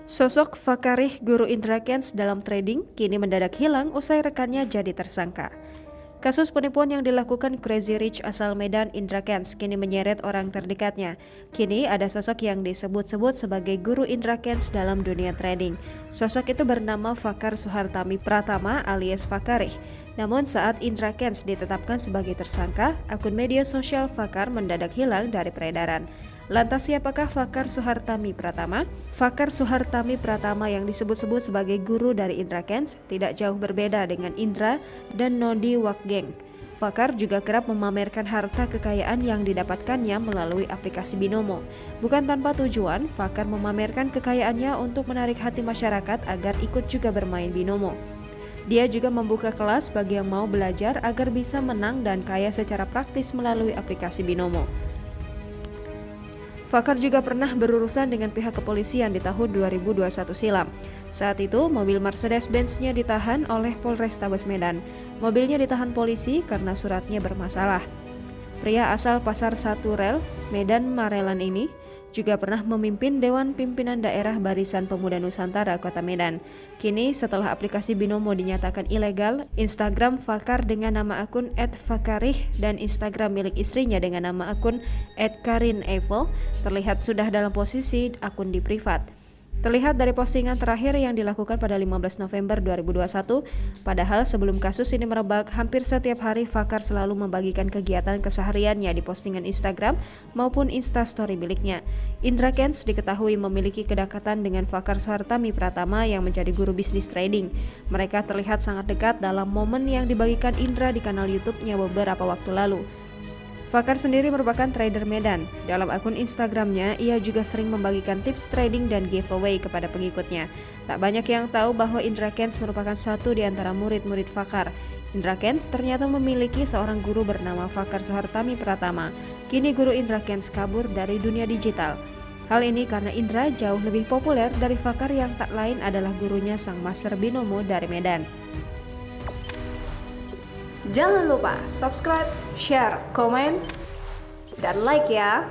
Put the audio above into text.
Sosok Fakarih guru Indra Kents dalam trading kini mendadak hilang usai rekannya jadi tersangka. Kasus penipuan yang dilakukan Crazy Rich asal Medan Indra Kents kini menyeret orang terdekatnya. Kini ada sosok yang disebut-sebut sebagai guru Indra Kents dalam dunia trading. Sosok itu bernama Fakar Suhartami Pratama alias Fakarih. Namun saat Indra Kents ditetapkan sebagai tersangka, akun media sosial Fakar mendadak hilang dari peredaran. Lantas siapakah Fakar Suhartami Pratama? Fakar Suhartami Pratama yang disebut-sebut sebagai guru dari Indra Kents tidak jauh berbeda dengan Indra dan Nodi Wakgeng. Fakar juga kerap memamerkan harta kekayaan yang didapatkannya melalui aplikasi Binomo. Bukan tanpa tujuan, Fakar memamerkan kekayaannya untuk menarik hati masyarakat agar ikut juga bermain Binomo. Dia juga membuka kelas bagi yang mau belajar agar bisa menang dan kaya secara praktis melalui aplikasi Binomo. Fakar juga pernah berurusan dengan pihak kepolisian di tahun 2021 silam. Saat itu, mobil Mercedes-Benz-nya ditahan oleh Polrestabes Medan. Mobilnya ditahan polisi karena suratnya bermasalah. Pria asal Pasar 1 Rel, Medan Marelan ini juga pernah memimpin Dewan Pimpinan Daerah Barisan Pemuda Nusantara Kota Medan. Kini setelah aplikasi Binomo dinyatakan ilegal, Instagram Fakar dengan nama akun @fakarih dan Instagram milik istrinya dengan nama akun @karineiffel terlihat sudah dalam posisi akun di privat. Terlihat dari postingan terakhir yang dilakukan pada 15 November 2021, padahal sebelum kasus ini merebak, hampir setiap hari Fakar selalu membagikan kegiatan kesehariannya di postingan Instagram maupun Instastory miliknya. Indra Kents diketahui memiliki kedekatan dengan Fakar Suhartami Pratama yang menjadi guru bisnis trading. Mereka terlihat sangat dekat dalam momen yang dibagikan Indra di kanal YouTube-nya beberapa waktu lalu. Fakar sendiri merupakan trader Medan. Dalam akun Instagramnya, ia juga sering membagikan tips trading dan giveaway kepada pengikutnya. Tak banyak yang tahu bahwa Indra Kents merupakan satu di antara murid-murid Fakar. Indra Kents ternyata memiliki seorang guru bernama Fakar Suhartami Pratama. Kini guru Indra Kents kabur dari dunia digital. Hal ini karena Indra jauh lebih populer dari Fakar yang tak lain adalah gurunya sang master Binomo dari Medan. Jangan lupa subscribe, share, komen, dan like ya!